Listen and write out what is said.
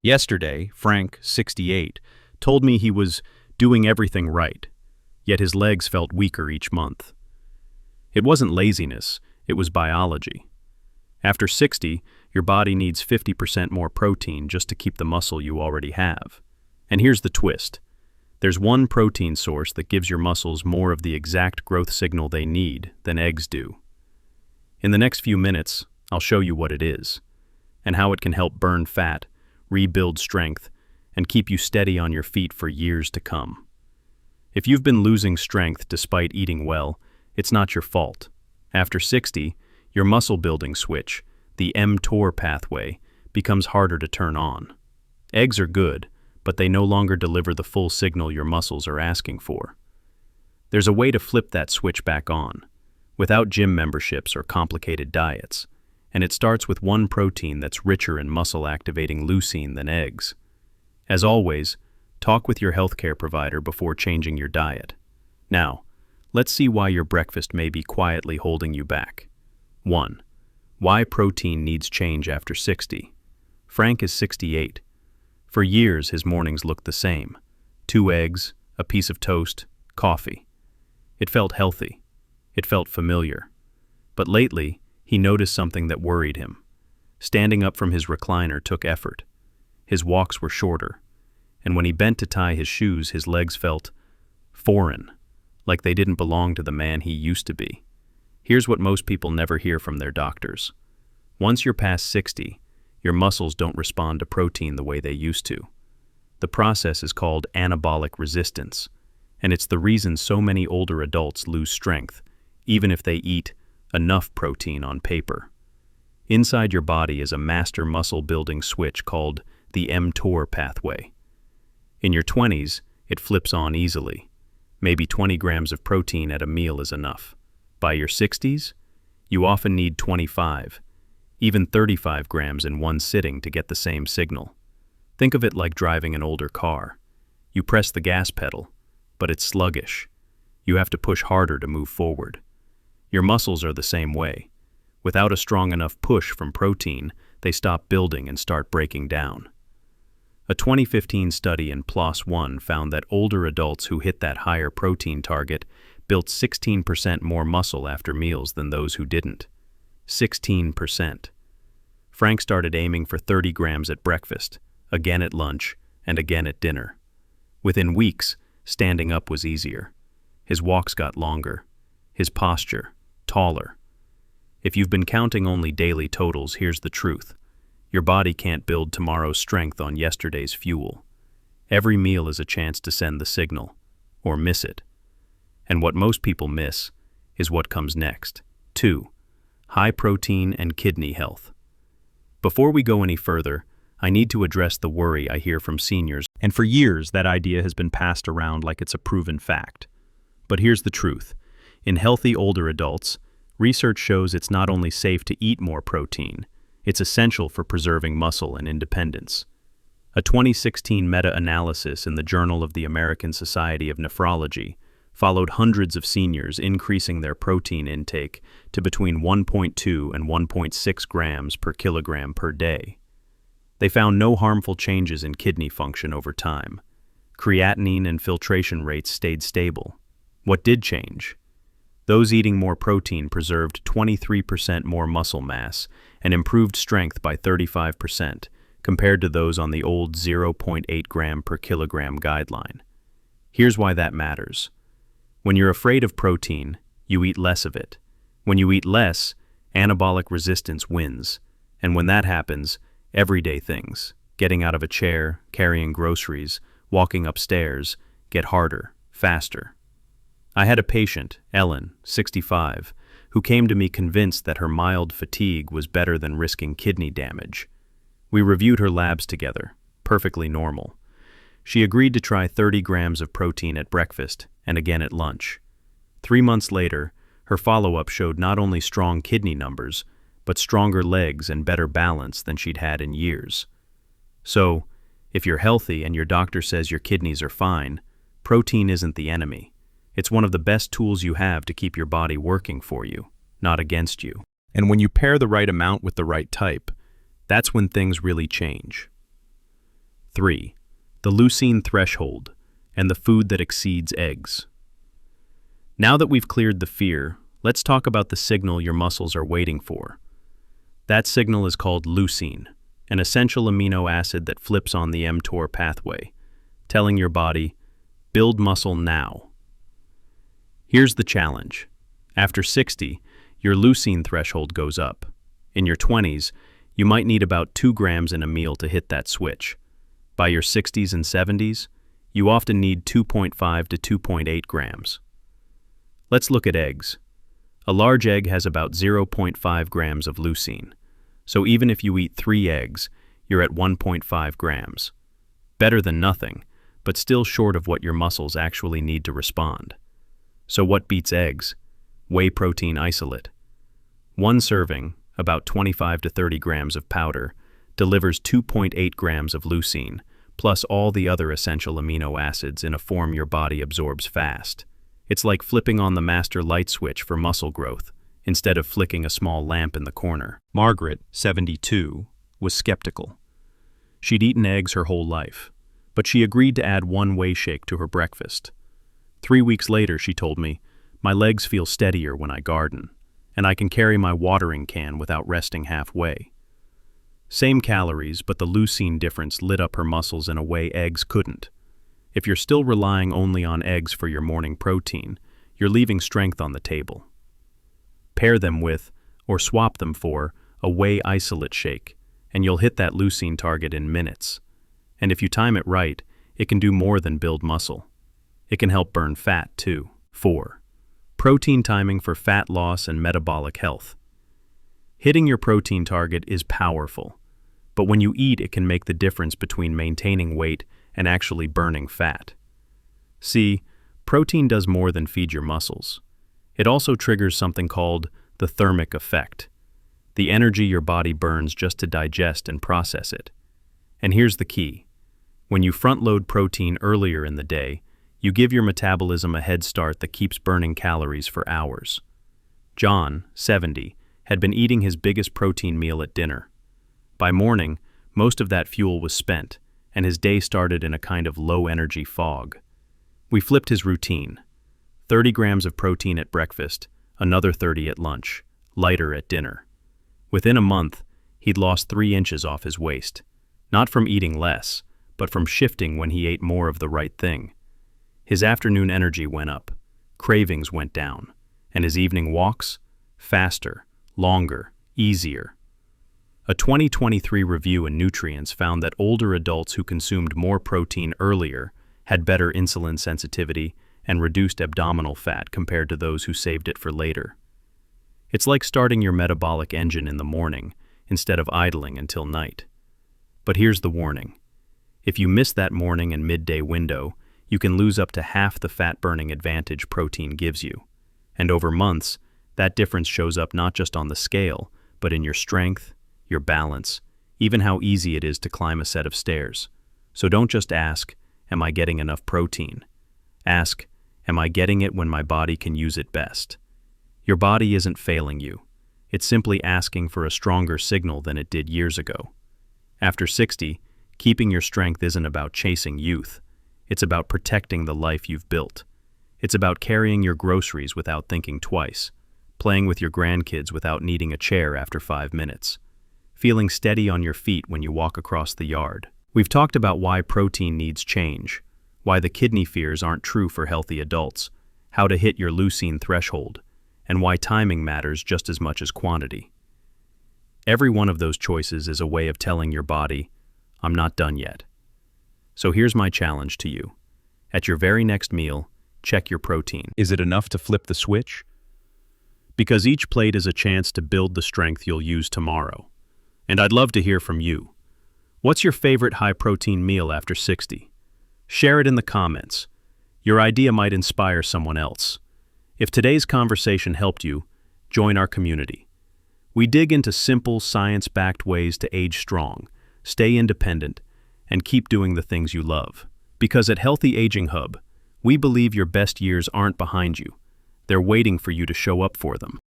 Yesterday, Frank, 68, told me he was doing everything right, yet his legs felt weaker each month. It wasn't laziness, it was biology. After 60, your body needs 50% more protein just to keep the muscle you already have. And here's the twist. There's one protein source that gives your muscles more of the exact growth signal they need than eggs do. In the next few minutes, I'll show you what it is, and how it can help burn fat, rebuild strength, and keep you steady on your feet for years to come. If you've been losing strength despite eating well, it's not your fault. After 60, your muscle-building switch, the mTOR pathway, becomes harder to turn on. Eggs are good, but they no longer deliver the full signal your muscles are asking for. There's a way to flip that switch back on, without gym memberships or complicated diets, and it starts with one protein that's richer in muscle-activating leucine than eggs. As always, talk with your healthcare provider before changing your diet. Now, let's see why your breakfast may be quietly holding you back. 1. Why protein needs change after 60. Frank is 68. For years, his mornings looked the same. 2 eggs, a piece of toast, coffee. It felt healthy. It felt familiar. But lately, he noticed something that worried him. Standing up from his recliner took effort. His walks were shorter, and when he bent to tie his shoes, his legs felt foreign, like they didn't belong to the man he used to be. Here's what most people never hear from their doctors. Once you're past 60, your muscles don't respond to protein the way they used to. The process is called anabolic resistance, and it's the reason so many older adults lose strength, even if they eat enough protein on paper. Inside your body is a master muscle-building switch called the mTOR pathway. In your 20s, it flips on easily. Maybe 20 grams of protein at a meal is enough. By your 60s, you often need 25, even 35 grams in one sitting to get the same signal. Think of it like driving an older car. You press the gas pedal, but it's sluggish. You have to push harder to move forward. Your muscles are the same way. Without a strong enough push from protein, they stop building and start breaking down. A 2015 study in PLOS One found that older adults who hit that higher protein target built 16% more muscle after meals than those who didn't. 16%. Frank started aiming for 30 grams at breakfast, again at lunch, and again at dinner. Within weeks, standing up was easier. His walks got longer. His posture, taller. If you've been counting only daily totals, here's the truth. Your body can't build tomorrow's strength on yesterday's fuel. Every meal is a chance to send the signal, or miss it. And what most people miss is what comes next. 2. High protein and kidney health. Before we go any further, I need to address the worry I hear from seniors, and for years that idea has been passed around like it's a proven fact. But here's the truth. In healthy older adults, research shows it's not only safe to eat more protein, it's essential for preserving muscle and independence. A 2016 meta-analysis in the Journal of the American Society of Nephrology followed hundreds of seniors increasing their protein intake to between 1.2 and 1.6 grams per kilogram per day. They found no harmful changes in kidney function over time. Creatinine and filtration rates stayed stable. What did change? Those eating more protein preserved 23% more muscle mass and improved strength by 35% compared to those on the old 0.8 gram per kilogram guideline. Here's why that matters. When you're afraid of protein, you eat less of it. When you eat less, anabolic resistance wins. And when that happens, everyday things, getting out of a chair, carrying groceries, walking upstairs, get harder, faster. I had a patient, Ellen, 65, who came to me convinced that her mild fatigue was better than risking kidney damage. We reviewed her labs together, perfectly normal. She agreed to try 30 grams of protein at breakfast and again at lunch. 3 months later, her follow-up showed not only strong kidney numbers, but stronger legs and better balance than she'd had in years. So, if you're healthy and your doctor says your kidneys are fine, protein isn't the enemy. It's one of the best tools you have to keep your body working for you, not against you. And when you pair the right amount with the right type, that's when things really change. 3. The leucine threshold and the food that exceeds eggs. Now that we've cleared the fear, let's talk about the signal your muscles are waiting for. That signal is called leucine, an essential amino acid that flips on the mTOR pathway, telling your body, build muscle now. Here's the challenge. After 60, your leucine threshold goes up. In your 20s, you might need about 2 grams in a meal to hit that switch. By your 60s and 70s, you often need 2.5 to 2.8 grams. Let's look at eggs. A large egg has about 0.5 grams of leucine, so even if you eat 3 eggs, you're at 1.5 grams. Better than nothing, but still short of what your muscles actually need to respond. So what beats eggs? Whey protein isolate. One serving, about 25 to 30 grams of powder, delivers 2.8 grams of leucine, plus all the other essential amino acids in a form your body absorbs fast. It's like flipping on the master light switch for muscle growth, instead of flicking a small lamp in the corner. Margaret, 72, was skeptical. She'd eaten eggs her whole life, but she agreed to add 1 whey shake to her breakfast. 3 weeks later, she told me, my legs feel steadier when I garden, and I can carry my watering can without resting halfway. Same calories, but the leucine difference lit up her muscles in a way eggs couldn't. If you're still relying only on eggs for your morning protein, you're leaving strength on the table. Pair them with, or swap them for, a whey isolate shake, and you'll hit that leucine target in minutes. And if you time it right, it can do more than build muscle. It can help burn fat, too. 4. Protein timing for fat loss and metabolic health. Hitting your protein target is powerful, but when you eat, it can make the difference between maintaining weight and actually burning fat. See, protein does more than feed your muscles. It also triggers something called the thermic effect, the energy your body burns just to digest and process it. And here's the key. When you front-load protein earlier in the day, you give your metabolism a head start that keeps burning calories for hours. John, 70, had been eating his biggest protein meal at dinner. By morning, most of that fuel was spent, and his day started in a kind of low-energy fog. We flipped his routine. 30 grams of protein at breakfast, another 30 at lunch, lighter at dinner. Within a month, he'd lost 3 inches off his waist, not from eating less, but from shifting when he ate more of the right thing. His afternoon energy went up, cravings went down, and his evening walks, faster, longer, easier. A 2023 review in Nutrients found that older adults who consumed more protein earlier had better insulin sensitivity and reduced abdominal fat compared to those who saved it for later. It's like starting your metabolic engine in the morning instead of idling until night. But here's the warning. If you miss that morning and midday window, you can lose up to half the fat-burning advantage protein gives you. And over months, that difference shows up not just on the scale, but in your strength, your balance, even how easy it is to climb a set of stairs. So don't just ask, am I getting enough protein? Ask, am I getting it when my body can use it best? Your body isn't failing you. It's simply asking for a stronger signal than it did years ago. After 60, keeping your strength isn't about chasing youth. It's about protecting the life you've built. It's about carrying your groceries without thinking twice, playing with your grandkids without needing a chair after 5 minutes, feeling steady on your feet when you walk across the yard. We've talked about why protein needs change, why the kidney fears aren't true for healthy adults, how to hit your leucine threshold, and why timing matters just as much as quantity. Every one of those choices is a way of telling your body, I'm not done yet. So here's my challenge to you. At your very next meal, check your protein. Is it enough to flip the switch? Because each plate is a chance to build the strength you'll use tomorrow. And I'd love to hear from you. What's your favorite high-protein meal after 60? Share it in the comments. Your idea might inspire someone else. If today's conversation helped you, join our community. We dig into simple, science-backed ways to age strong, stay independent, and keep doing the things you love. Because at Healthy Aging Hub, we believe your best years aren't behind you. They're waiting for you to show up for them.